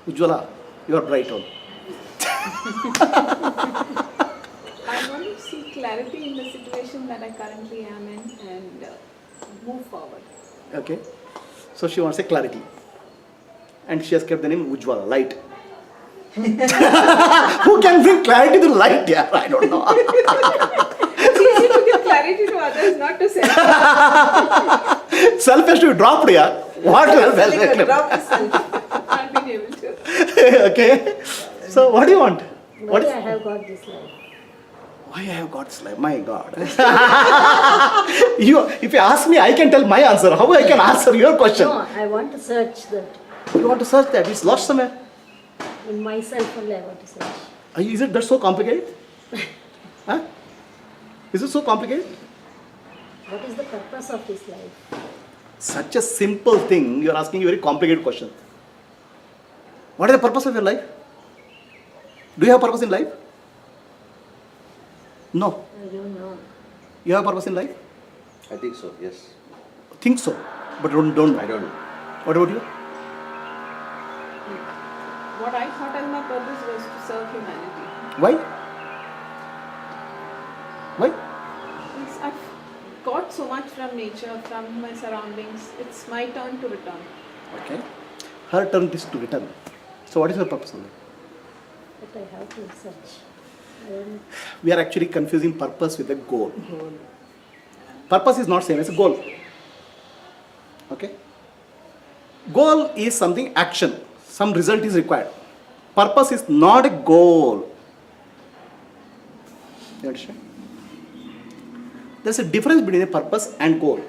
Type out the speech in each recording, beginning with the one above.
Ujjwala, you are bright on. I want to see clarity in the situation that I currently am in and move forward. Okay. So she wants a clarity. And she has kept the name Ujjwala, light. Who can bring clarity to light? Yeah, I don't know. It's easy to give clarity to others, not to self. Self has to be dropped, yeah. What else? Drop the self. Not being able to. Okay. So what do you want? What Why is, I have got this life? why I have got this life? My God. If you ask me, I can tell my answer. How I can answer your question? No, I want to search that. You want to search that? It's lost somewhere. In myself only I want to search. Is it that so complicated? Huh? Is it so complicated? What is the purpose of this life? Such a simple thing, you are asking a very complicated question. What is the purpose of your life? Do you have purpose in life? No. I don't know. You have purpose in life? I think so, yes. Think so, but don't know. I don't know. What about you? What I thought as my purpose was to serve humanity. Why? Why? I've got so much from nature, from my surroundings. It's my turn to return. Okay. Her turn is to return. So what is your purpose in life? But I have to search. I don't We are actually confusing purpose with a goal. Purpose is not same as a goal. Okay? Goal is something action. Some result is required. Purpose is not a goal. You understand? There's a difference between a purpose and goal.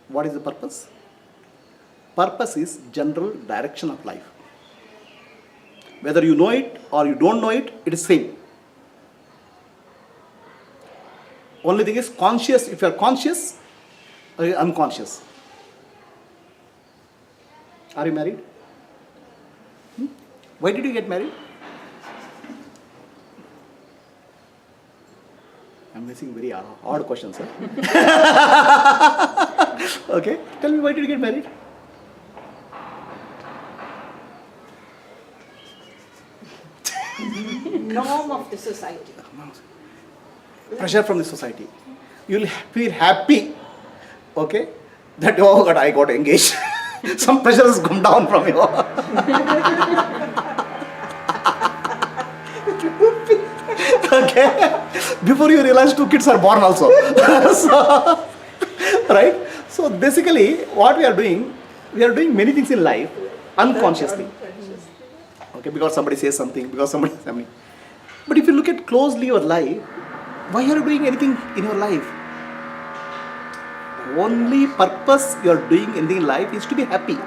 What is the purpose? Purpose is general direction of life. Whether you know it or you don't know it, it is same. Only thing is conscious. If you are conscious or you are unconscious. Are you married? Why did you get married? I'm asking very odd questions, sir. Okay, tell me, why did you get married? Norm of the society. Pressure from the society. You'll feel happy, okay, that oh God, I got engaged. Some pressure has come down from you. Okay, before you realize 2 kids are born also. So, right? So basically, what we are doing many things in life unconsciously. Okay, because somebody says something, because somebody says something. But if you look at closely your life, why are you doing anything in your life? Only purpose you are doing anything in life is to be happy.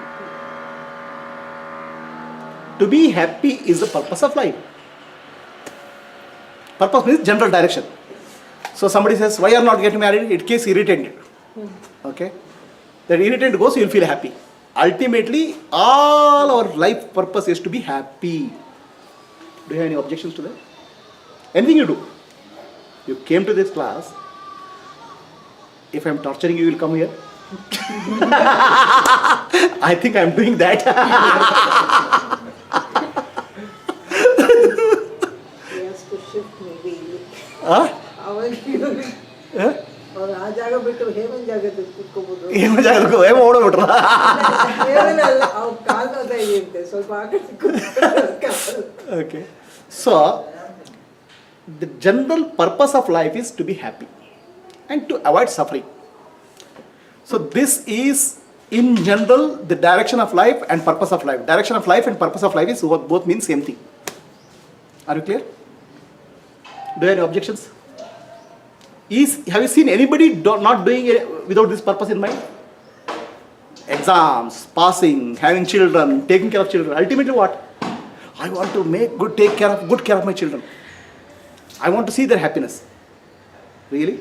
To be happy is the purpose of life. Purpose means general direction. So somebody says, why are you not getting married? It gets irritated. Okay? That irritant goes, you will feel happy. Ultimately, all our life purpose is to be happy. Do you have any objections to that? Anything you do. You came to this class. If I am torturing you, you will come here. I think I am doing that. He has to shift maybe. Huh? Huh? ಅವ್ರು ಆ ಜಾಗ ಬಿಟ್ಟು ಹೇಮನ್ ಜಾಗದಲ್ಲಿ ಕುತ್ಕೋಬಹುದು ಏನು ಜಾಗಕ್ಕೂ ಹೇಮ ಓಡೋಗ್ಬಿಟ್ರ ಹೇಮನಲ್ಲ ಅವ್ರ ಕಾಲು ನೋದ ಇರುತ್ತೆ ಸ್ವಲ್ಪ ಆ ಕಡೆ ಕೂತ್ಕೊಳ್ಳೋದು. Okay. So, the general purpose of life is to be happy and to avoid suffering. So, this is in general the direction of life and purpose of life. Direction of life and purpose of life is both mean same thing. Are you clear? Do you have any objections? Have you seen anybody not doing it without this purpose in mind? Exams, passing, having children, taking care of children. Ultimately what? I want to take care of my children. I want to see their happiness. Really?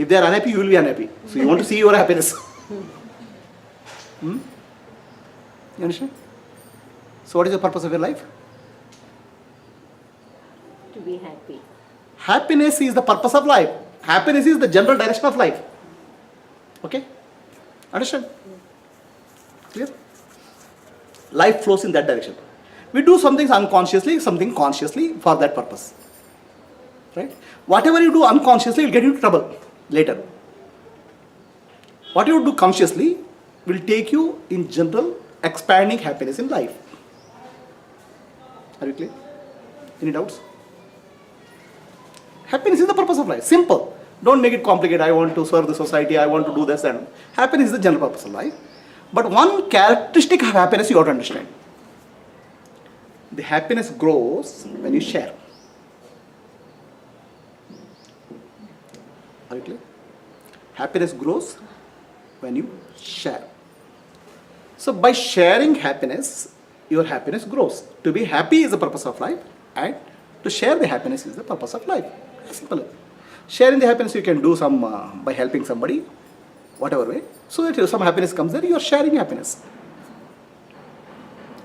If they are unhappy, you will be unhappy. So you want to see your happiness. You understand? So what is the purpose of your life? to be happy. Happiness is the purpose of life. Happiness is the general direction of life. Okay? Understand? Clear? Life flows in that direction. We do some things unconsciously, something consciously for that purpose. Right? Whatever you do unconsciously will get you into trouble later. What you do consciously will take you in general expanding happiness in life. Are you clear? Any doubts? Happiness is the purpose of life. Simple. Don't make it complicated. I want to serve the society. I want to do this and happiness is the general purpose of life. But one characteristic of happiness you have to understand. The happiness grows when you share. Are you clear? Happiness grows when you share. So by sharing happiness, your happiness grows. To be happy is the purpose of life, and to share the happiness is the purpose of life. Simple. Sharing the happiness you can do some by helping somebody, whatever way. So that some happiness comes there, you are sharing happiness.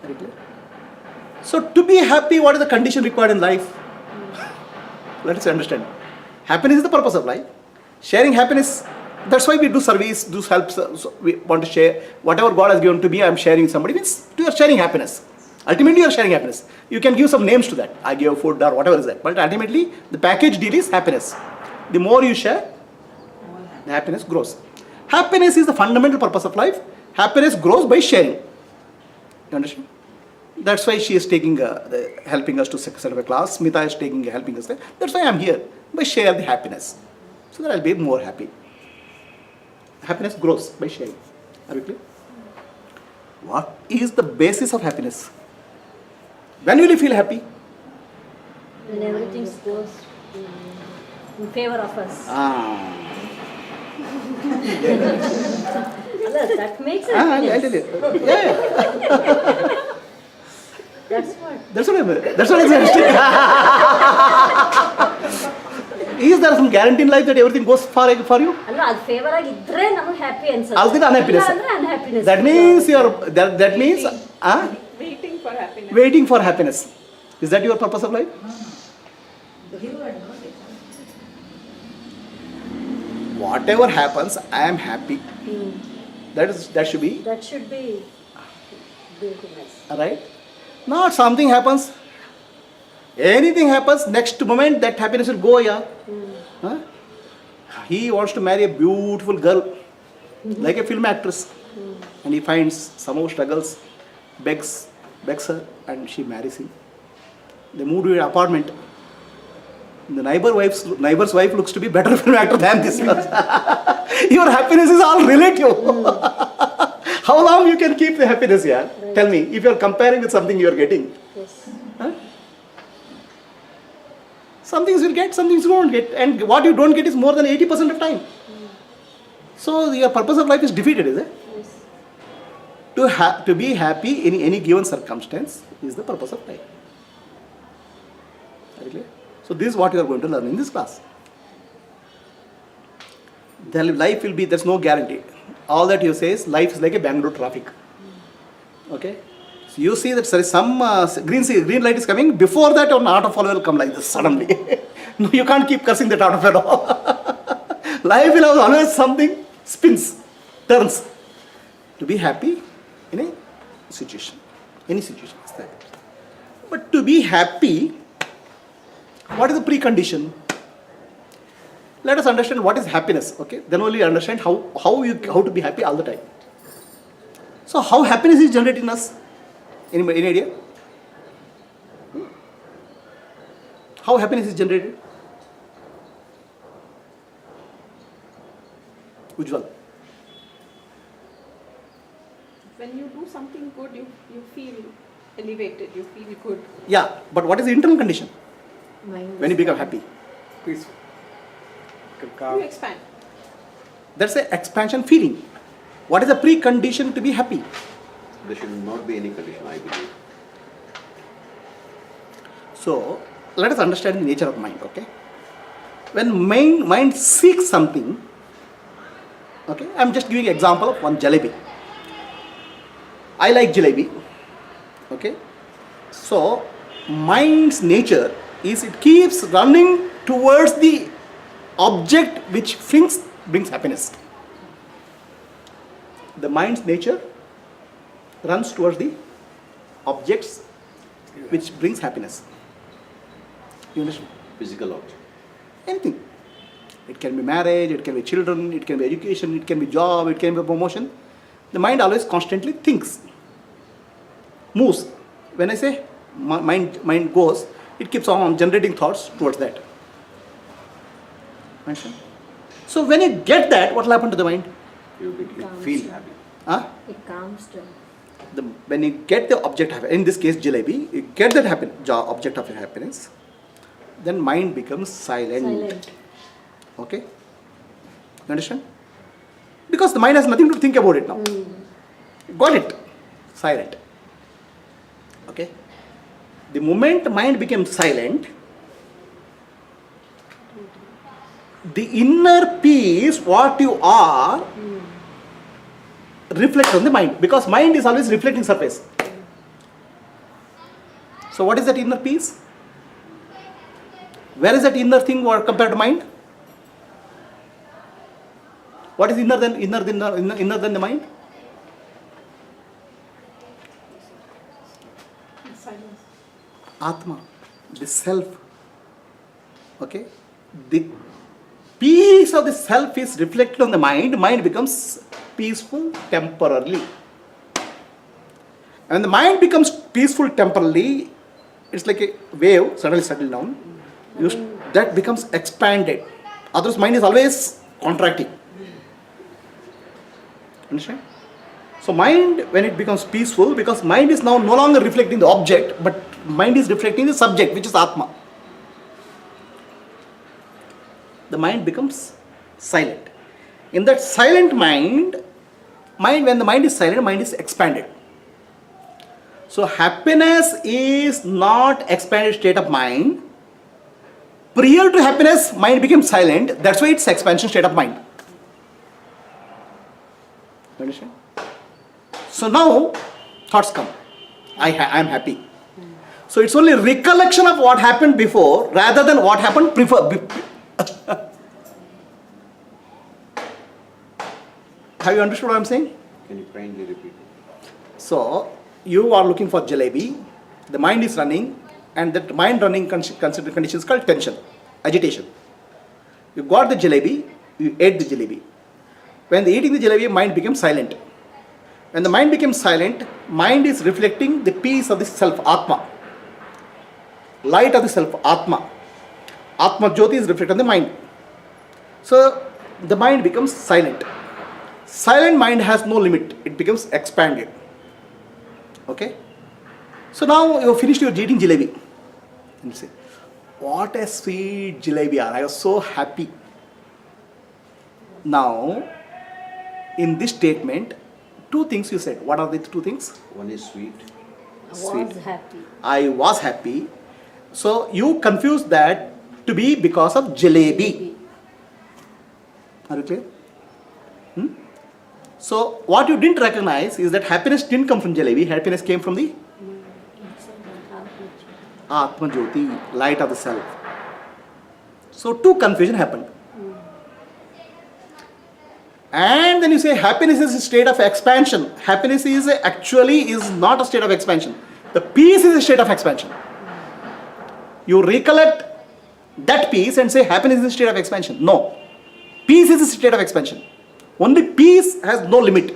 Are you clear? So to be happy, what is the condition required in life? Let us understand. Happiness is the purpose of life. Sharing happiness, that's why we do service, do help. So we want to share whatever God has given to me. I am sharing with somebody. Means you are sharing happiness. Ultimately, you are sharing happiness. You can give some names to that. I give food or whatever is that. But ultimately, the package deal is happiness. The more you share, the happiness grows. Happiness is the fundamental purpose of life. Happiness grows by sharing. You understand? That's why she is taking helping us to set up a class. Smita is taking helping us there. That's why I am here. By share the happiness, so that I'll be more happy. Happiness grows by sharing. Are you clear? What is the basis of happiness? When will you feel happy? When everything goes in favor of us. That makes I'll tell sense. you. Yeah. That's what. That's what I'm saying. Is there some guarantee in life that everything goes for you? ಅಲ್ಲ ಅದು favour ಆಗಿದ್ರೆ ನಮಗೆ happy ಅನ್ಸುತ್ತೆ. I'll get unhappiness. ಇಲ್ಲ ಅಂದ್ರೆ unhappiness. That means that means Waiting for happiness. waiting for happiness. Is that your purpose of life? Whatever happens, I am happy. That should be That should be beautifulness. right. Not something happens. Anything happens, next moment that happiness will go. Yeah. Huh? He wants to marry a beautiful girl, like a film actress, and he finds somehow struggles, begs her, and she marries him. They move to an apartment. The neighbor's wife looks to be better film actor than this one. Your happiness is all relative. How long you can keep the happiness here? Right. Tell me, if you are comparing with something you are getting. Yes. Huh? Some things you will get, some things you won't get. And what you don't get is more than 80% of time. So your purpose of life is defeated, is it? Yes. To be happy in any given circumstance is the purpose of life. Are you clear? So this is what you are going to learn in this class. The life will be, there's no guarantee. All that you say is life is like a Bangalore traffic. Okay? So you see that there is some green light is coming. Before that, an auto follower will come like this suddenly. No, you can't keep cursing that auto follower. Life will have always something spins, turns. To be happy in a situation, any situation is that. But to be happy, what is the precondition? Let us understand what is happiness. Okay, then only understand how to be happy all the time. So how happiness is generated in us? Any idea? How happiness is generated? Ujjwal. When you do something good, you feel elevated, you feel good. Yeah, but what is the internal condition Mind when you become happy? Peaceful. You expand. That's the expansion feeling. What is the precondition to be happy? There should not be any condition, I believe. So let us understand the nature of mind. Okay, when mind seeks something. Okay, I'm just giving example of one jalebi. I like jalebi. Okay, so mind's nature is it keeps running towards the object which brings happiness. The mind's nature runs towards the objects which brings happiness. You understand? Physical object. Anything. It can be marriage, it can be children, it can be education, it can be job, it can be promotion. The mind always constantly thinks, moves. When I say mind goes, it keeps on generating thoughts towards that. Understand? So when you get that, what will happen to the mind? You feel happy. Huh? It calms down. When you get the object, in this case jalebi, you get that object of your happiness, then mind becomes silent. Okay? You understand? Because the mind has nothing to think about it now. Got it? Silent. Okay? The moment mind becomes silent, the inner peace, what you are, reflects on the mind. Because mind is always reflecting surface. So what is that inner peace? Where is that inner thing compared to mind? What is inner than the mind? Silence. Atma, the self. Okay? The peace of the self is reflected on the mind. Mind becomes peaceful temporarily. And the mind becomes peaceful temporarily, it's like a wave suddenly settled down. That becomes expanded. Otherwise, mind is always contracting. Understand? So mind, when it becomes peaceful, because mind is now no longer reflecting the object, but mind is reflecting the subject, which is Atma. The mind becomes silent. In that silent mind, when the mind is silent, mind is expanded. So happiness is not expanded state of mind. Prior to happiness, mind becomes silent. That's why it's expansion state of mind. You understand? So now thoughts come. I am happy. So it's only recollection of what happened before rather than what happened Have you understood what I'm saying? Can you kindly repeat? So you are looking for jalebi, the mind is running, and that mind running considered condition is called tension, agitation. You got the jalebi, you ate the jalebi. When eating the jalebi, mind becomes silent. When the mind becomes silent, mind is reflecting the peace of the self, Atma. Light of the self, Atma. Atma Jyoti is reflected on the mind. So the mind becomes silent. Silent mind has no limit. It becomes expanded. Okay? So now you have finished your eating jalebi. And you say, what a sweet jalebi. I was so happy. Now, in this statement, two things you said. What are the two things? One is sweet. I Sweet. was happy. I was happy. So you confused that to be because of jalebi. Are you clear? So what you didn't recognize is that happiness didn't come from jalebi. Happiness came from the Atma Jyoti, light of the self. So two confusion happened. And then you say happiness is a state of expansion. Happiness is actually not a state of expansion. The peace is a state of expansion. You recollect that peace and say happiness is a state of expansion. No. Peace is a state of expansion. Only peace has no limit.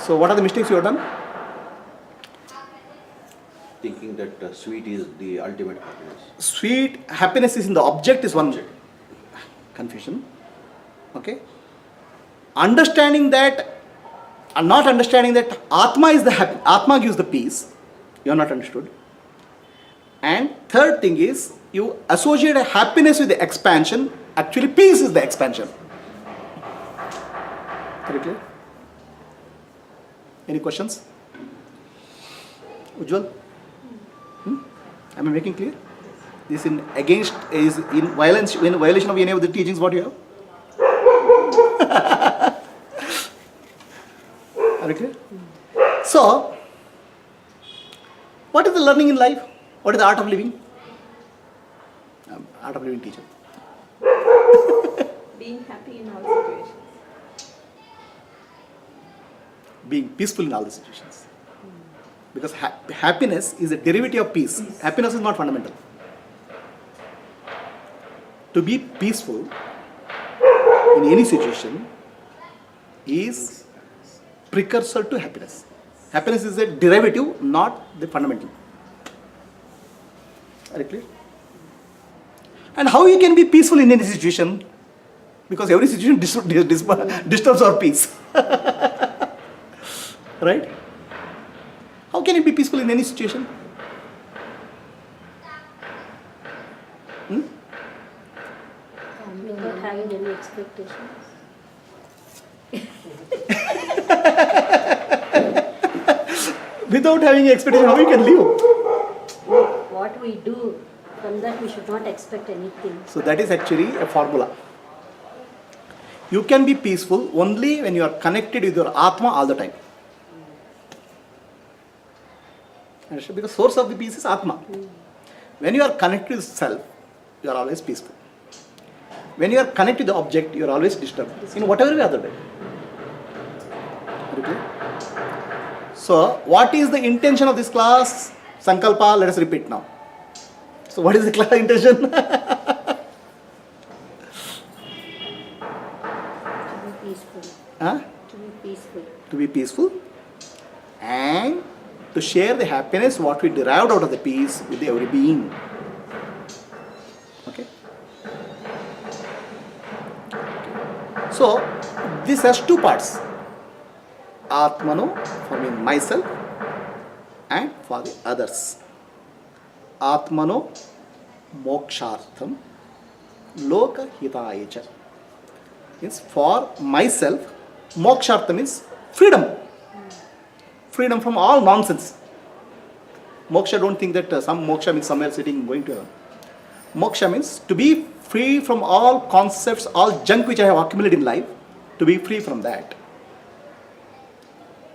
So what are the mistakes you have done? Thinking that sweet is the ultimate happiness. Sweet happiness is in the object is one confusion. Okay. Understanding that and not understanding that Atma is the happy, Atma gives the peace. You are not understood. And third thing is you associate a happiness with the expansion. Actually, peace is the expansion. Very clear? Any questions? Ujjwal? Am I making clear? This is in violation of any of the teachings what you have? Are you clear? So, what is the learning in life? What is the art of living? Art of living teacher. Being happy in all situations. being peaceful in all the situations. Because happiness is a derivative of peace. Happiness is not fundamental. To be peaceful in any situation is precursor to happiness. Happiness is a derivative, not the fundamental. Are you clear? And how you can be peaceful in any situation? Because every situation disturbs our peace. Right? How can you be peaceful in any situation? Without having any expectations. Without having expectation, how you can live? What we do, from that we should not expect anything. So that is actually a formula. You can be peaceful only when you are connected with your Atma all the time. Understand? Because source of the peace is Atma. When you are connected with self, you are always peaceful. When you are connected to the object, you are always disturbed in whatever way other way. Okay? So, what is the intention of this class? Sankalpa, let us repeat now. So, what is the class intention? To be peaceful. Huh? To be peaceful. To be peaceful and to share the happiness what we derived out of the peace with every being. Okay? So, this has two parts. Atmano, for me, myself, and for the others. Atmano mokshartham loka hitayecha. Means for myself, mokshartham means freedom. Freedom from all nonsense. Moksha, don't think that some moksha means somewhere sitting going to heaven. Moksha means to be free from all concepts, all junk which I have accumulated in life, to be free from that.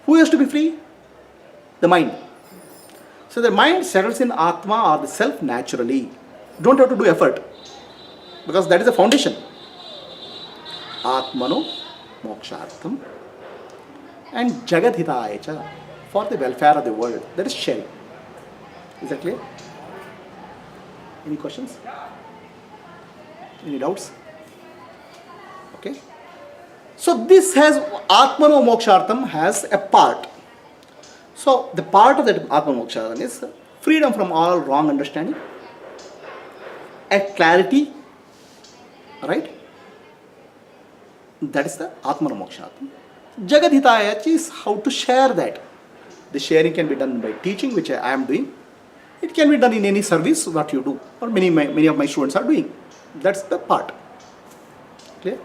Who has to be free? The mind. So the mind settles in Atma or the self naturally. Don't have to do effort. Because that is the foundation. Atmano mokshartham and jagat hitayecha, for the welfare of the world. That is sharing. Is that clear? Any questions? Any doubts? Okay. So this has Atmano mokshartham has a part. So the part of that Atmano mokshartham is freedom from all wrong understanding, a clarity, right? That is the Atmano mokshartham. Jagat hitayecha is how to share that. The sharing can be done by teaching, which I am doing. It can be done in any service what you do, or many of my students are doing. That's the part. Clear?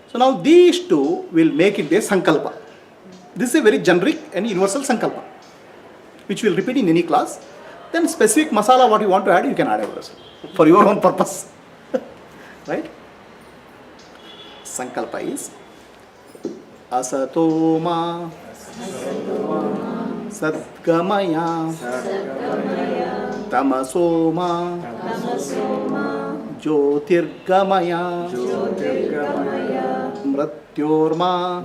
So now these two will make it a sankalpa. This is a very generic and universal sankalpa, which we'll repeat in any class. Then specific masala what you want to add, you can add for your own purpose. Right? Sankalpa is asatoma sadgamaya tamasoma jyotirgamaya mrityorma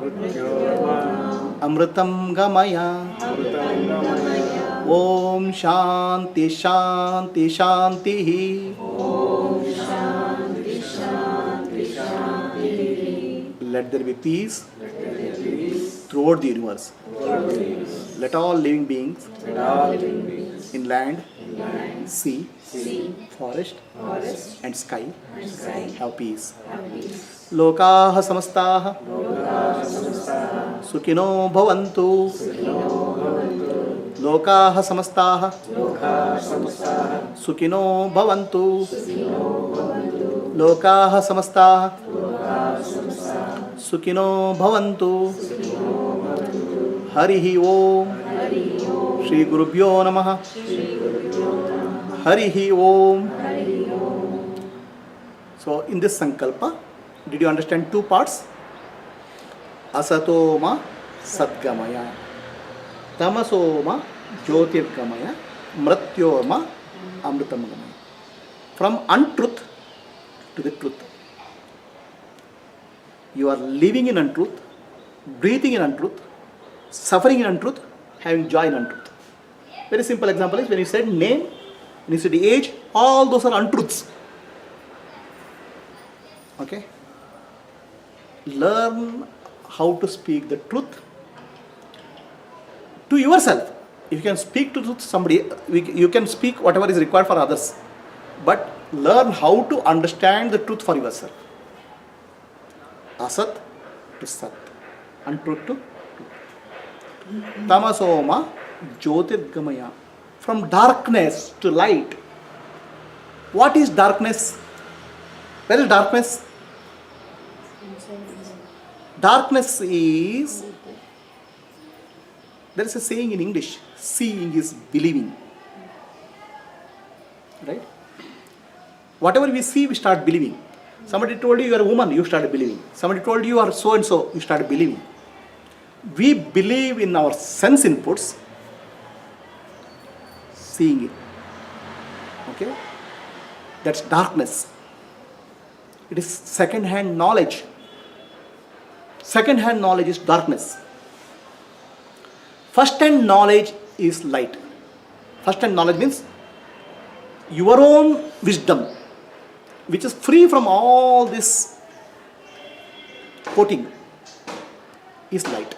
amritam gamaya. Om Shanti Shanti Shanti. Let there be peace throughout the universe. Let all living beings in land, sea, forest, and sky have peace. Lokaha samastaha sukino bhavantu. Lokaha samastaha sukino bhavantu. Lokaha samastaha sukino bhavantu. Harihi Om. Shri Gurubhyo Namaha. Harihi Om. So in this sankalpa, did you understand two parts? Asatoma Sadgamaya, Tamasoma Jyotirgamaya, Mrityoma Amritam Gamaya. From untruth to the truth. You are living in untruth, breathing in untruth, suffering in untruth, having joy in untruth. Very simple example is when you said name, when you said age, all those are untruths. Okay? Learn how to speak the truth to yourself. If you can speak to somebody, you can speak whatever is required for others. But learn how to understand the truth for yourself. Asat to Sat. Untruth to truth. Tamasoma Jyotirgamaya. From darkness to light. What is darkness? Where is darkness? Darkness is, there is a saying in English, seeing is believing. Right? Whatever we see, we start believing. Somebody told you you are a woman, you started believing. Somebody told you you are so and so, you started believing. We believe in our sense inputs, seeing it. Okay? That's darkness. It is second-hand knowledge. Second-hand knowledge is darkness. First-hand knowledge is light. First-hand knowledge means your own wisdom, which is free from all this coating, is light.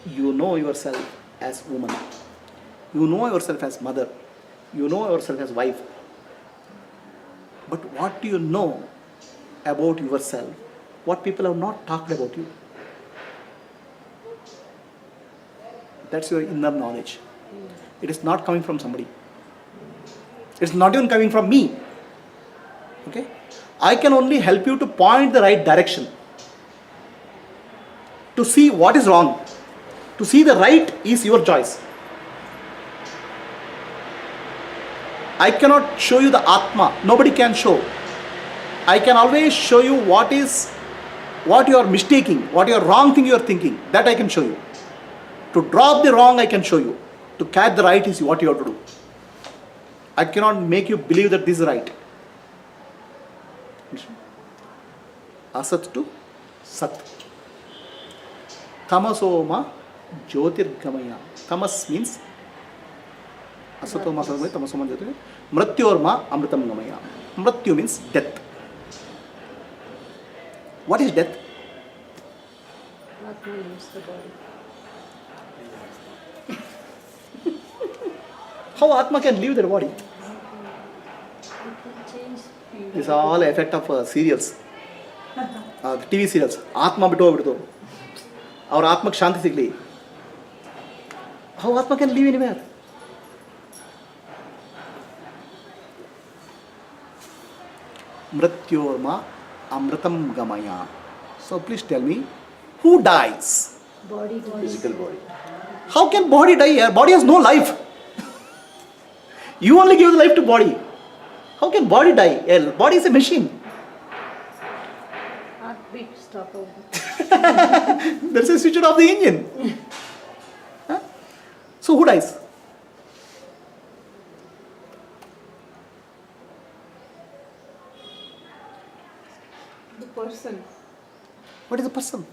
You know yourself as woman. You know yourself as mother. You know yourself as wife. But what do you know about yourself? What people have not talked about you? That's your inner knowledge. It is not coming from somebody. It's not even coming from me. Okay? I can only help you to point the right direction. To see what is wrong. To see the right is your choice. I cannot show you the Atma. Nobody can show. I can always show you what you are mistaking, what your wrong thing you are thinking. That I can show you. To drop the wrong, I can show you. To catch the right is what you have to do. I cannot make you believe that this is right. Asat to Sat. Tamasoma Jyotirgamaya. Tamas means Asatoma Satgamaya, Tamasoma Jyotirgamaya. Mrityorma Amritam Gamaya. Mrityu means death. What is death? Atma leaves the body. How Atma can leave their body? It will change. This is all effect of serials. The TV serials. Atma bito. Our Atma Shanti sigli. How Atma can live anywhere? Mrityorma Amritam Gamaya. So please tell me, who dies? Body. Physical body. How can body die? Body has no life. You only give the life to body. How can body die? Body is a machine. Heartbeat stop over. There's a switch off the engine. Huh? So who dies? The person. What is a person?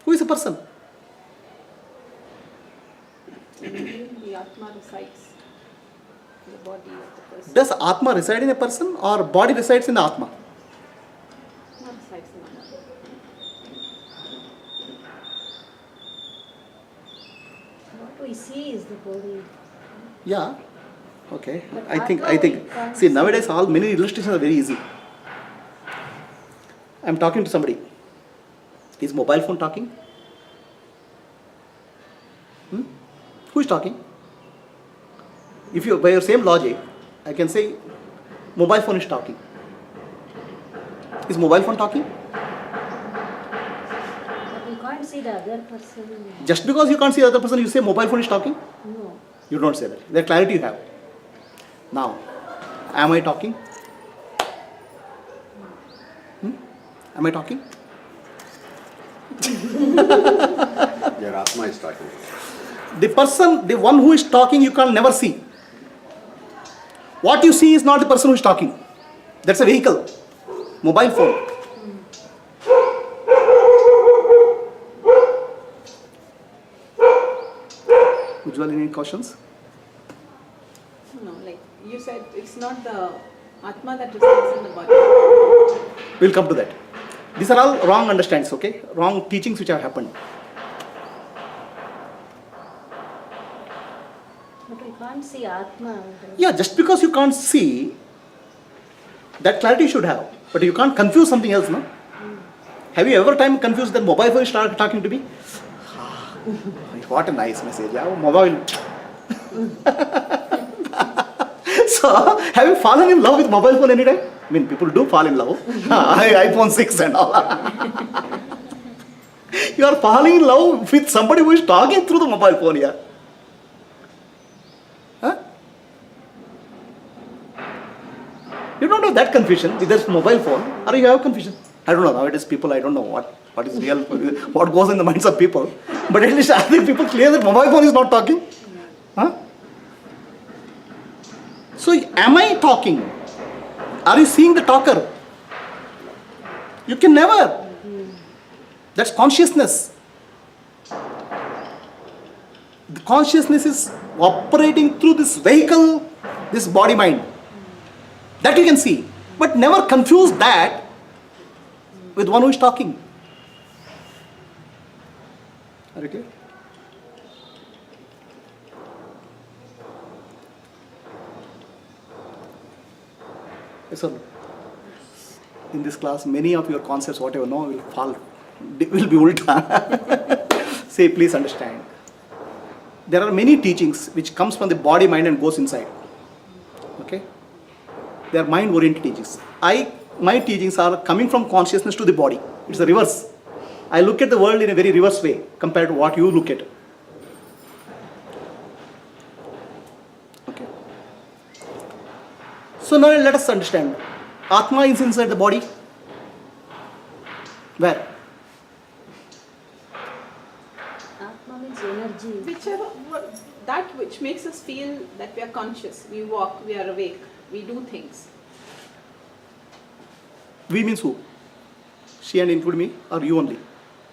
Who is a person? The Atma resides in the body of the person. Does Atma reside in a person or body resides in the Atma? Atma resides in the body. What we see is the body. Yeah. Okay. But I think. Atma we can't See, see. nowadays all many illustrations are very easy. I'm talking to somebody. Is mobile phone talking? Who is talking? If you, by your same logic, I can say mobile phone is talking. Is mobile phone talking? But we can't see the other person. Just because you can't see the other person, you say mobile phone is talking? No. You don't say that. The clarity you have. Now, am I talking? Am I talking? Your Atma is talking. The person, the one who is talking, you can never see. What you see is not the person who is talking. That's a vehicle. Mobile phone. Ujjwal, any questions? No, like you said, it's not the Atma that resides in the body. We'll come to that. These are all wrong understandings, okay? Wrong teachings which have happened. But we can't see Atma. Yeah, just because you can't see, that clarity you should have. But you can't confuse something else, no? Have you ever time confused that mobile phone start talking to me? What a nice message. Yeah, mobile. So, have you fallen in love with mobile phone any time? I mean, people do fall in love. iPhone 6 and all. You are falling in love with somebody who is talking through the mobile phone, yeah. Huh? You don't have that confusion with this mobile phone, or you have confusion. I don't know, nowadays people, I don't know what is real, what goes in the minds of people. But at least I think people clear that mobile phone is not talking. Huh? So am I talking? Are you seeing the talker? You can never. That's consciousness. The consciousness is operating through this vehicle, this body mind. That you can see. But never confuse that with one who is talking. Are you clear? Yes or no? In this class, many of your concepts, whatever, no, will fall, will be ulta. Say, please understand. There are many teachings which comes from the body, mind and goes inside. Okay? They are mind-oriented teachings. My teachings are coming from consciousness to the body. It's the reverse. I look at the world in a very reverse way compared to what you look at. Okay. So now let us understand. Atma is inside the body. Where? Atma means energy. That which makes us feel that we are conscious, we walk, we are awake, we do things. We means who? She and include me, or you only?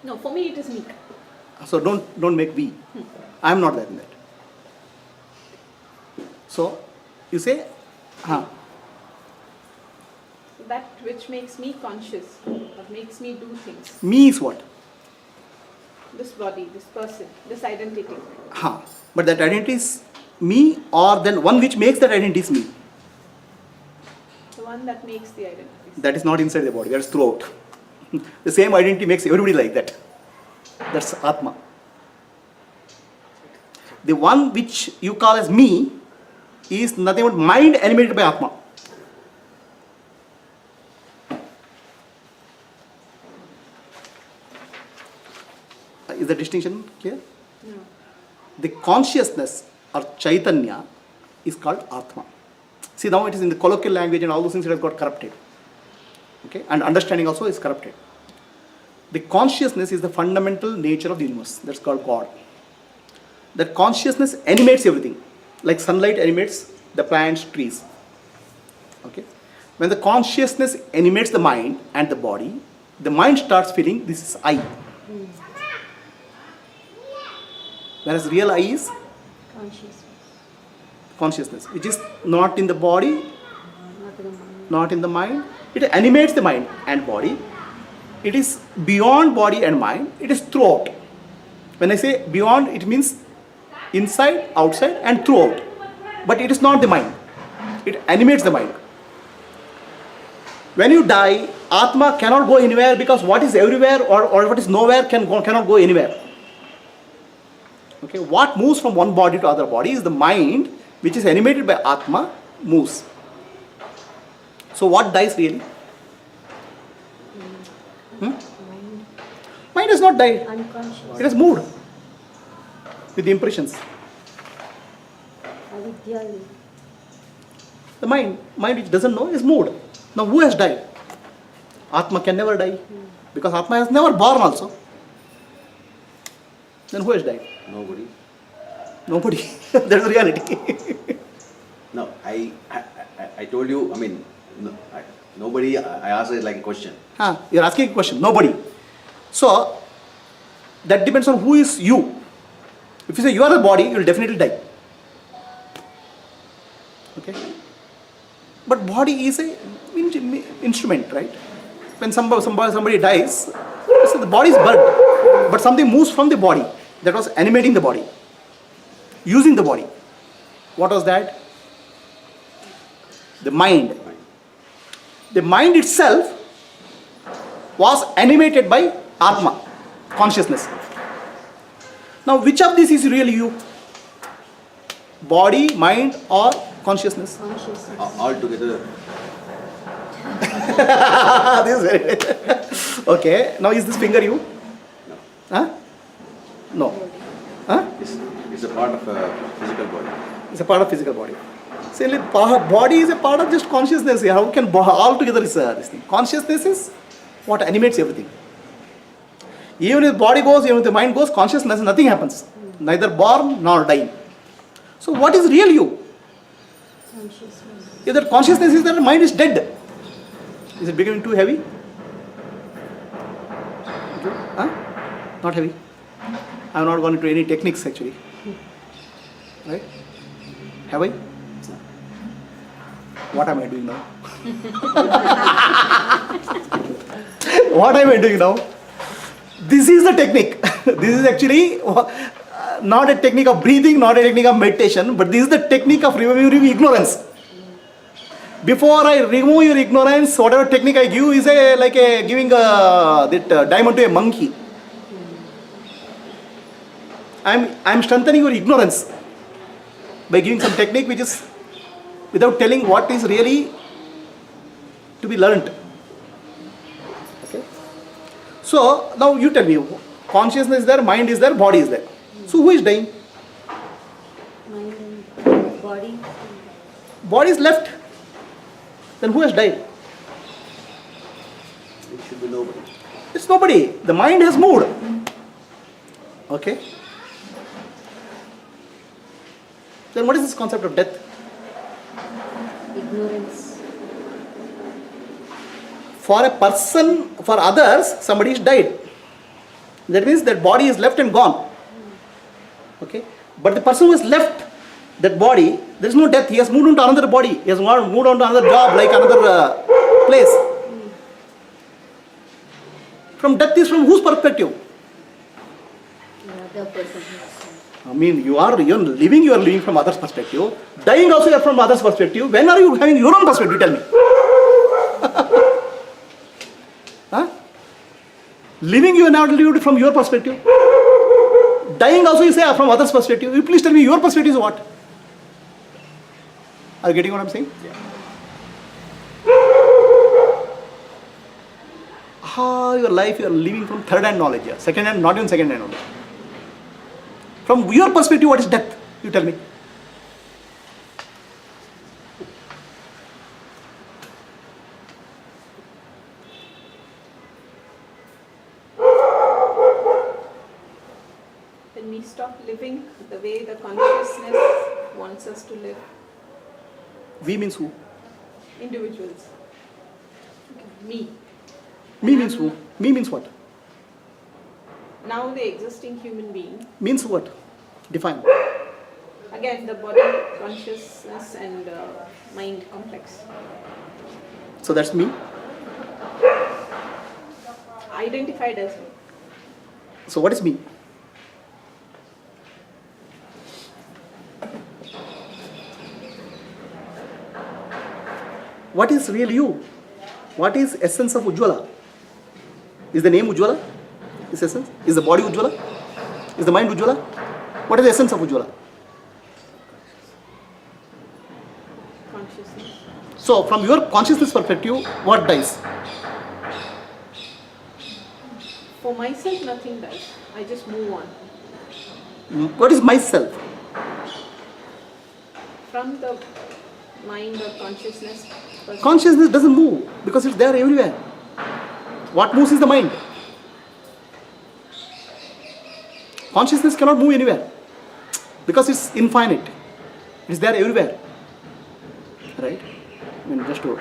No, for me it is me. So don't make we. I am not there in that. So you say, huh? That which makes me conscious, or makes me do things. Me is what? This body, this person, this identity. Huh. But that identity is me, or then one which makes that identity is me. The one that makes the identity. That is not inside the body, that is throughout. The same identity makes everybody like that. That's Atma. The one which you call as me is nothing but mind animated by Atma. Is the distinction clear? No. The consciousness or Chaitanya is called Atma. See, now it is in the colloquial language and all those things that have got corrupted. Okay? And understanding also is corrupted. The consciousness is the fundamental nature of the universe. That's called God. That consciousness animates everything. Like sunlight animates the plants, trees. Okay? When the consciousness animates the mind and the body, the mind starts feeling this is I. Whereas real I is consciousness, which is not in the body, not in the mind. It animates the mind and body. It is beyond body and mind. It is throughout. When I say beyond, it means inside, outside and throughout. But it is not the mind. It animates the mind. When you die, Atma cannot go anywhere because what is everywhere or what is nowhere cannot go anywhere. Okay, what moves from one body to other body is the mind, which is animated by Atma, moves. So what dies really? Mind has not died. Unconscious. It has moved with the impressions. Avidya. The mind which doesn't know is moved. Now who has died? Atma can never die. Because Atma has never born also. Then who has died? Nobody. Nobody. That's the reality. No, I told you, I mean, nobody, I asked it like a question. You're asking a question. Nobody. So, that depends on who is you. If you say you are the body, you will definitely die. Okay? But body is a instrument, right? When somebody dies, so the body is burned, but something moves from the body that was animating the body, using the body. What was that? The mind. The mind itself was animated by Atma, consciousness. Now, which of these is really you? Body, mind, or consciousness? Consciousness. All together. This is very okay. Now, is this finger you? No. Huh? No. Huh? It's a part of a physical body. It's a part of physical body. See, body is a part of just consciousness. How can all together is this thing? Consciousness is what animates everything. Even if the body goes, even if the mind goes, consciousness, nothing happens. Neither born nor dying. So what is real you? Consciousness. If that consciousness is there, the mind is dead. Is it becoming too heavy? Huh? Not heavy. I have not gone into any techniques actually. Right? Have I? What am I doing now? What am I doing now? This is the technique. This is actually not a technique of breathing, not a technique of meditation, but this is the technique of removing ignorance. Before I remove your ignorance, whatever technique I give is giving that diamond to a monkey. I'm strengthening your ignorance by giving some technique which is without telling what is really to be learnt. Okay. So now you tell me, consciousness is there, mind is there, body is there. So who is dying? Mind and body. Body is left. Then who has died? It should be nobody. It's nobody. The mind has moved. Okay. Then what is this concept of death? Ignorance. For a person, for others, somebody is died. That means that body is left and gone. Okay. But the person who has left that body, there is no death. He has moved on to another body. He has moved on to another job, like another place. From death is from whose perspective? The other person. I mean, you're living from others' perspective. Dying also you are from others' perspective. When are you having your own perspective? Tell me. Huh? Living you are not lived from your perspective. Dying also you say from others' perspective. You please tell me your perspective is what? Are you getting what I'm saying? Yeah. How your life you are living from third hand knowledge, yeah. Second hand, not even second hand knowledge. From your perspective, what is death? You tell me. When we stop living the way the consciousness wants us to live, We means who? individuals. Me. Me means who? Me means what? Now the existing human being, Means what? Define. again the body, consciousness and mind complex. So that's me. Identified as me. So what is me? What is real you? What is essence of Ujjwala? Is the name Ujjwala? Is essence? Is the body Ujjwala? Is the mind Ujjwala? What is the essence of Ujjwala? Consciousness. So from your consciousness perspective, what dies? For myself, nothing dies. I just move on. What is myself? From the mind or consciousness perspective, Consciousness doesn't move because it's there everywhere. What moves is the mind. Consciousness cannot move anywhere because it's infinite. It's there everywhere. Right? I mean, just to.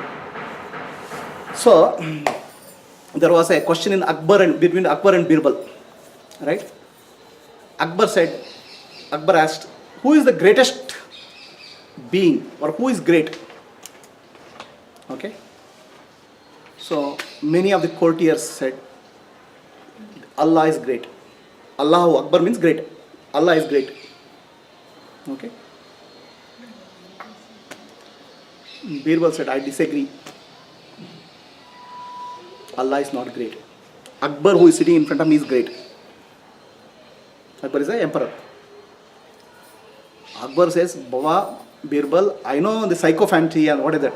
So, there was a question in between Akbar and Birbal. Right? Akbar said, Akbar asked, who is the greatest being or who is great? Okay. So many of the courtiers said, Allah is great. Allahu Akbar means great. Allah is great. Okay. Birbal said, I disagree. Allah is not great. Akbar, who is sitting in front of me, is great. Akbar is the emperor. Akbar says, Baba, Birbal, I know the sycophancy and what is that?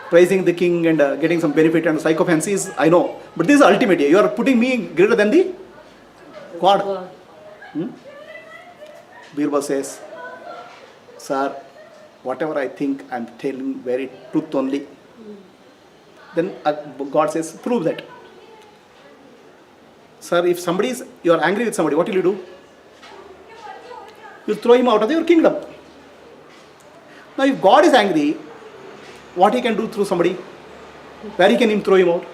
Praising the king and getting some benefit and sycophancy is, I know. But this is ultimate. You are putting me greater than the God. Birbal says, sir, whatever I think, I am telling very truth only. Then God says, prove that. Sir, if you are angry with somebody, what will you do? You throw him out of your kingdom. Now, if God is angry, what he can do through somebody? Where he can throw him out?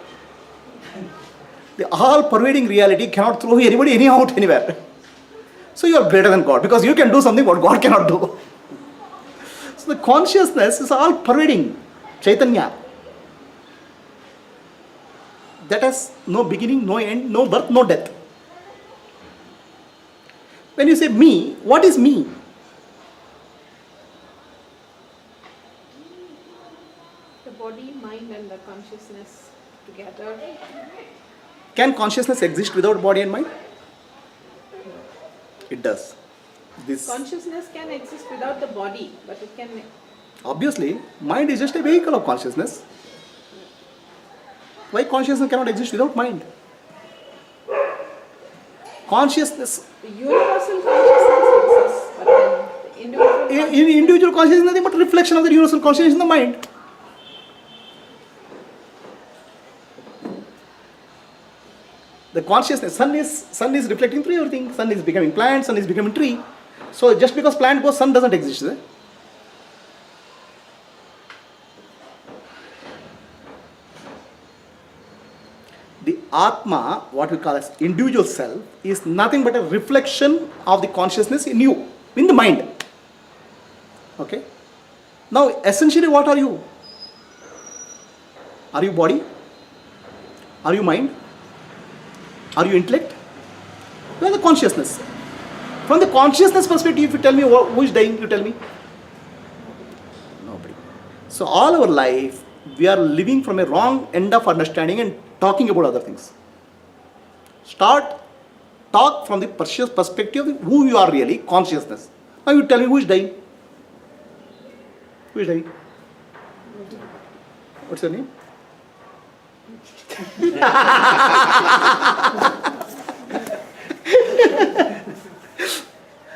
The all-pervading reality cannot throw anybody out anywhere. So you are greater than God because you can do something what God cannot do. So the consciousness is all-pervading. Chaitanya. That has no beginning, no end, no birth, no death. When you say me, what is me? The body, mind, and the consciousness together. Can consciousness exist without body and mind? It does. This Consciousness can exist without the body, but it can. obviously, mind is just a vehicle of consciousness. Why consciousness cannot exist without mind? Consciousness, The universal consciousness exists, but then the individual. in individual consciousness is nothing but reflection of the universal consciousness in the mind. The consciousness, sun is reflecting through everything. Sun is becoming plant, sun is becoming tree. So just because plant goes, sun doesn't exist. Eh? The Atma, what we call as individual self, is nothing but a reflection of the consciousness in you, in the mind. Okay? Now, essentially, what are you? Are you body? Are you mind? Are you intellect? You are the consciousness. From the consciousness perspective, if you tell me who is dying, you tell me. Nobody. So all our life, we are living from a wrong end of understanding and talking about other things. Talk from the perspective of who you are really, consciousness. Now you tell me who is dying. Who is dying? What's your name?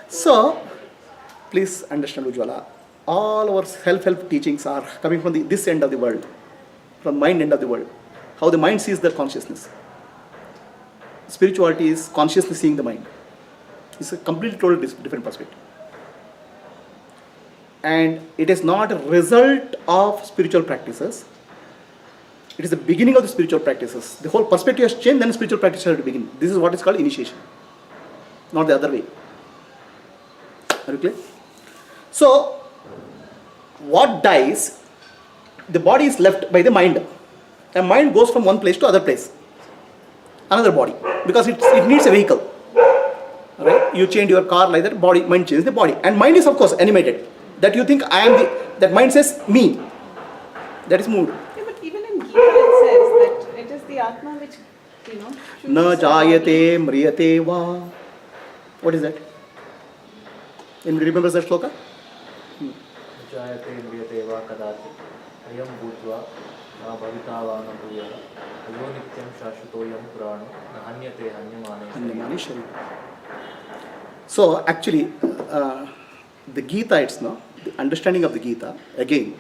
So, please understand, Ujjwala, all our self-help teachings are coming from this end of the world, from mind end of the world. How the mind sees the consciousness. Spirituality is consciously seeing the mind. It's a completely totally different perspective. And it is not a result of spiritual practices. It is the beginning of the spiritual practices. The whole perspective has changed, then spiritual practice has to begin. This is what is called initiation, not the other way. Are you clear? So, what dies? The body is left by the mind. And mind goes from one place to other place, another body, because it needs a vehicle. Right? You change your car like that, mind changes the body. And mind is of course animated. That you think I am that mind says me. That is moved. Yeah, but even in Gita it says that it is the Atma which, Na chooses the body. jayate mriyate va. What is that? Anybody remembers that shloka? जायते म्रियते वा कदाचित् अयं भूत्वा न भविता वा न भूयः अयो नित्यं शाश्वतोऽयं पुराणो न हन्यते हन्यमाने Hanyamani Sharira. So actually, the Gita, it's no, the understanding of the Gita, again,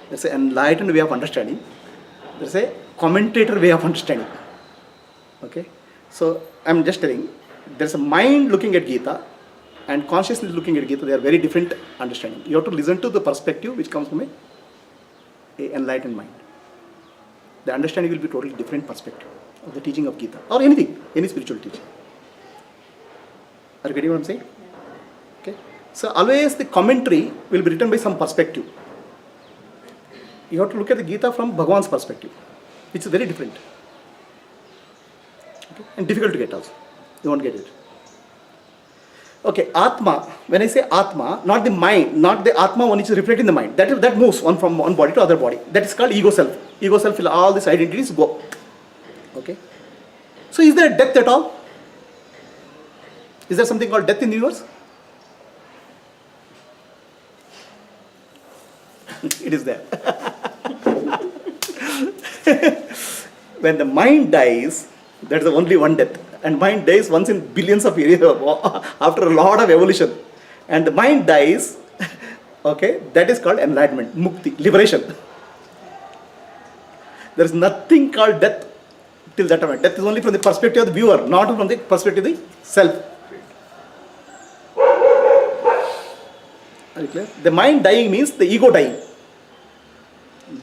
there's an enlightened way of understanding, there's a commentator way of understanding. Okay? So I'm just telling, there's a mind looking at Gita and consciousness looking at Gita, they are very different understanding. You have to listen to the perspective which comes from a enlightened mind. The understanding will be totally different perspective of the teaching of Gita or anything, any spiritual teaching. Are you getting what I'm saying? Okay. So always the commentary will be written by some perspective. You have to look at the Gita from Bhagavan's perspective, which is very different. Okay. And difficult to get also. You won't get it. Okay, Atma. When I say Atma, not the mind, not the Atma one which is reflecting the mind. That moves one from one body to other body. That is called ego self. Ego self will all these identities go. Okay. So is there death at all? Is there something called death in the universe? It is there. When the mind dies, there is only one death. And mind dies once in billions of years after a lot of evolution. And the mind dies, okay, that is called enlightenment, mukti, liberation. There is nothing called death till that time. Death is only from the perspective of the viewer, not from the perspective of the self. Are you clear? The mind dying means the ego dying.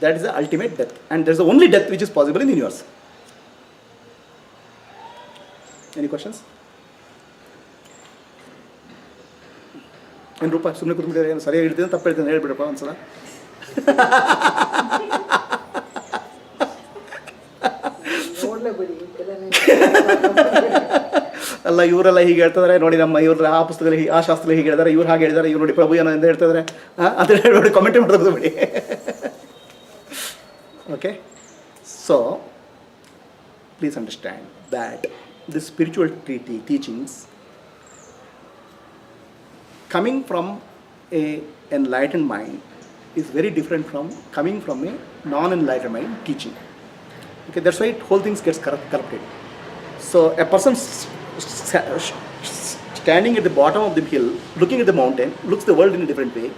That is the ultimate death. And there is the only death which is possible in the universe. Any questions? ಏನು ರೂಪ ಸುಮ್ಮನೆ ಕೂತ್ಬಿಟ್ಟಿದ್ರೆ ಏನು ಸರಿಯಾಗಿ ಹೇಳ್ತೀನಿ ತಪ್ಪು ಹೇಳ್ತೀನಿ ಹೇಳ್ಬಿಡಪ್ಪ ಒಂದ್ಸಲ. ನೋಡ್ಲೇಬಿಡಿ ಅಲ್ಲ ಇವರೆಲ್ಲ ಹೀಗೆ ಹೇಳ್ತಿದ್ದಾರೆ ನೋಡಿ, ನಮ್ಮ ಇವ್ರ ಆ ಪುಸ್ತಕದಲ್ಲಿ ಆ ಶಾಸ್ತ್ರದಲ್ಲಿ ಹೀಗೆ ಹೇಳಿದಾರೆ, ಇವ್ರು ಹಾಗೆ ಹೇಳಿದಾರೆ, ಇವ್ರು ನೋಡಿ ಪ್ರಭು ಏನೋ ಅಂತ ಹೇಳ್ತಿದ್ದಾರೆ ಅಂತ ಹೇಳಿ ನೋಡಿ ಕಾಮೆಂಟ್ ಮಾಡೋದು ಬಿಡಿ. Okay, so please understand that the spiritual teachings coming from a enlightened mind is very different from coming from a non-enlightened mind teaching. Okay, that's why whole things gets corrupted. So a person standing at the bottom of the hill, looking at the mountain, looks the world in a different way.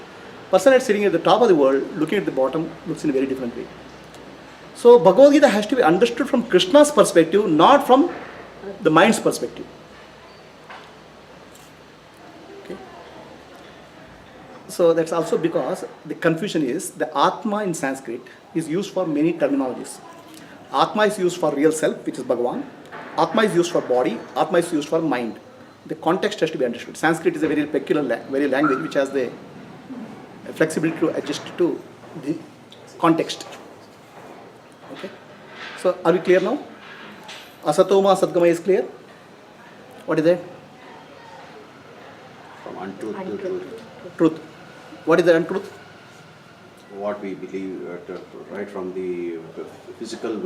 Person that's sitting at the top of the world, looking at the bottom, looks in a very different way. So Bhagavad Gita has to be understood from Krishna's perspective, not from the mind's perspective. Okay. So that's also because the confusion is the Atma in Sanskrit is used for many terminologies. Atma is used for real self, which is Bhagavan. Atma is used for body. Atma is used for mind. The context has to be understood. Sanskrit is a very peculiar very language which has the flexibility to adjust to the context. Okay. So are we clear now? Asatoma Sadgamaya is clear. What is that? From untruth to truth. Truth. What is the untruth? What we believe right from the physical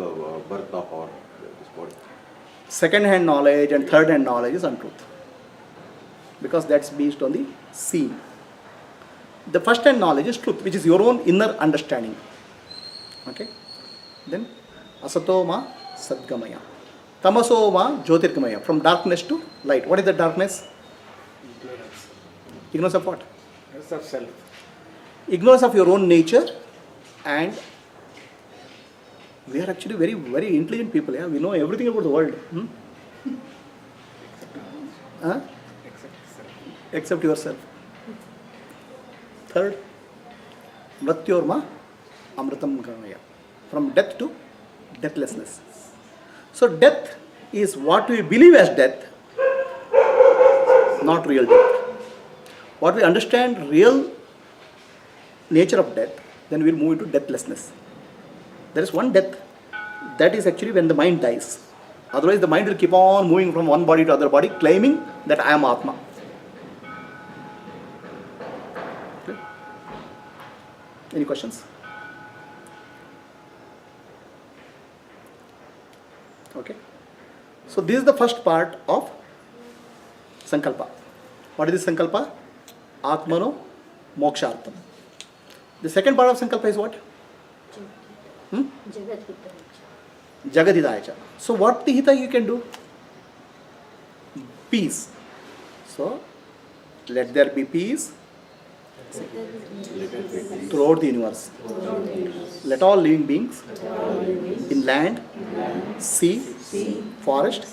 birth of our this body. Second hand knowledge and third hand knowledge is untruth. Because that's based on the seeing. The first hand knowledge is truth, which is your own inner understanding. Okay? Then Asatoma Sadgamaya. Tamasoma Jyotirgamaya. From darkness to light. What is the darkness? Ignorance of what? Ignorance of self. Ignorance of your own nature, and we are actually very, very intelligent people. Yeah? We know everything about the world. Huh? Except yourself. Third, Mrityorma Amritam Gamaya. From death to deathlessness. So death is what we believe as death, not real death. What we understand real nature of death, then we will move into deathlessness. There is one death, that is actually when the mind dies. Otherwise the mind will keep on moving from one body to other body, claiming that I am Atma. Okay. Any questions? Okay. So this is the first part of Sankalpa. What is this Sankalpa? Atmano Mokshartham. The second part of Sankalpa is what? Jagat Hita. Jagadhitayacha. So what the Hita you can do? Peace. So let there be peace throughout the universe. Let all living beings in land, sea, forest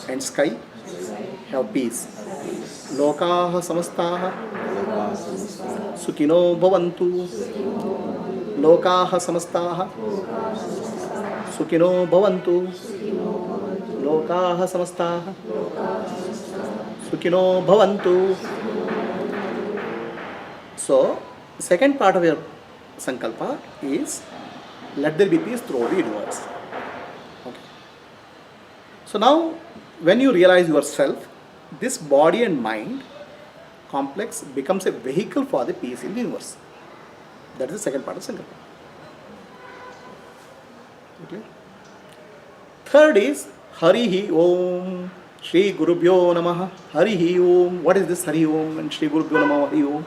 and sky have peace. Lokaha samastaha sukino bhavantu. Lokaha samastaha sukino bhavantu. Lokaha samastaha Sukhino bhavantu. So, the second part of your sankalpa is let there be peace throughout the universe. Okay. So now, when you realize yourself, this body and mind complex becomes a vehicle for the peace in the universe. That is the second part of sankalpa. Okay. Third is Harihi Om Shri Gurubhyo Namaha. Harihi Om. What is this Hari Om and Shri Gurubhyo Namaha Hari Om?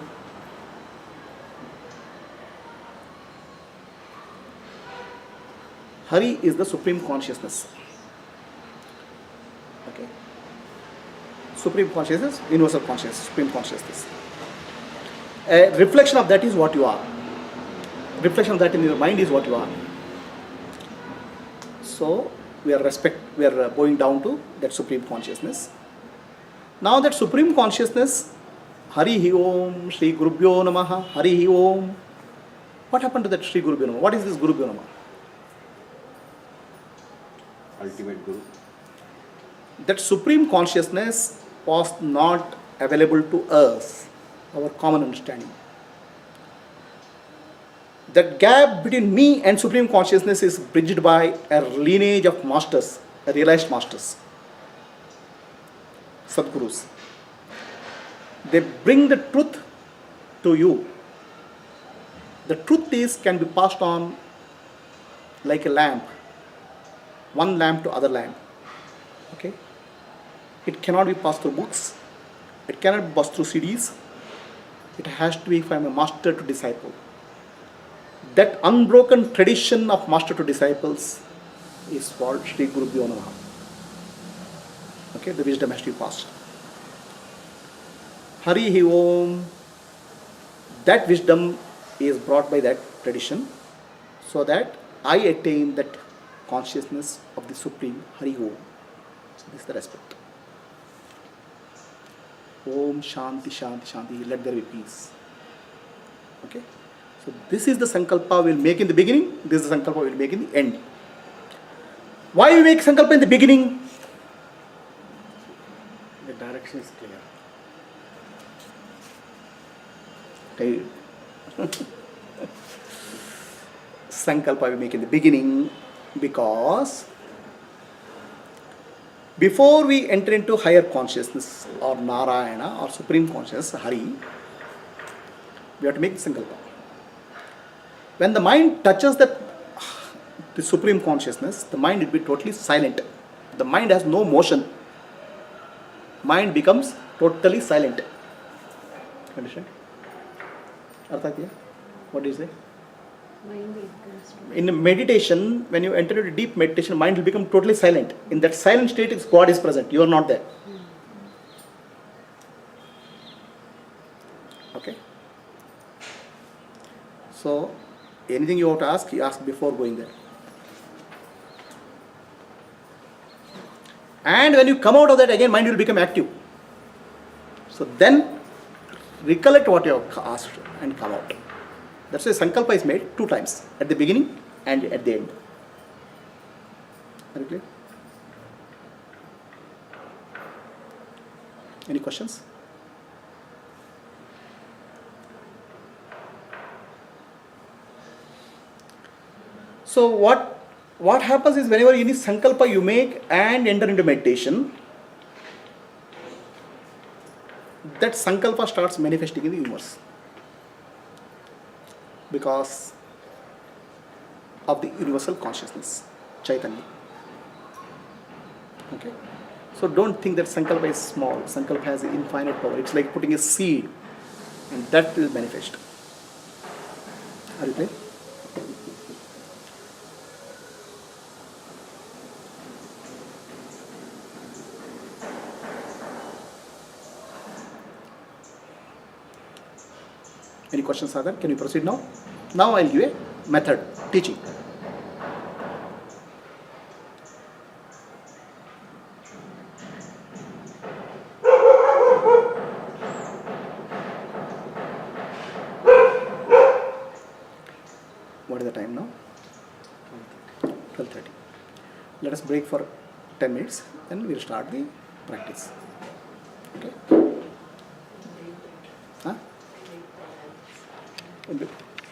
Hari is the supreme consciousness. Okay. Supreme consciousness, universal consciousness, supreme consciousness. A reflection of that is what you are. Reflection of that in your mind is what you are. So we are going down to that supreme consciousness. Now that supreme consciousness, Hari Hi Om, Shri Gurubhyo Namaha, Hari Hi Om. What happened to that Shri Gurubhyo Namaha? What is this Gurubhyo Namaha? Ultimate Guru. That supreme consciousness was not available to us, our common understanding. That gap between me and supreme consciousness is bridged by a lineage of masters, realized masters, Sadgurus. They bring the truth to you. The truth can be passed on like a lamp, one lamp to other lamp. Okay? It cannot be passed through books. It cannot be passed through CDs. It has to be from a master to disciple. That unbroken tradition of master to disciples is called Shri Gurubhyo Namaha. Okay, the wisdom has to be passed. Hari Hi Om. That wisdom is brought by that tradition so that I attain that consciousness of the Supreme Hari Om. So this is the respect. Om Shanti Shanti Shanti. Let there be peace. Okay. So this is the sankalpa we will make in the beginning. This is the sankalpa we will make in the end. Why we make sankalpa in the beginning? The direction is clear. Okay. Sankalpa we make in the beginning because before we enter into higher consciousness or Narayana or supreme consciousness, Hari, we have to make the sankalpa. When the mind touches the supreme consciousness, the mind will be totally silent. The mind has no motion. Mind becomes totally silent. Understand? Artha kiya? What do you say? Mind will become strong. In meditation, when you enter into deep meditation, mind will become totally silent. In that silent state, God is present. You are not there. Okay? So, anything you have to ask, you ask before going there. And when you come out of that, again, mind will become active. So then, recollect what you have asked and come out. That's why sankalpa is made 2 times, at the beginning and at the end. Are you clear? Any questions? So what happens is whenever any sankalpa you make and enter into meditation, that sankalpa starts manifesting in the universe because of the universal consciousness, Chaitanya. Okay? So don't think that sankalpa is small. Sankalpa has infinite power. It's like putting a seed and that will manifest. Are you clear? Any questions are there? Can you proceed now? Now I'll give a method, teaching. What is the time now? 12:30. Let us break for 10 minutes, then we'll start the practice. Huh?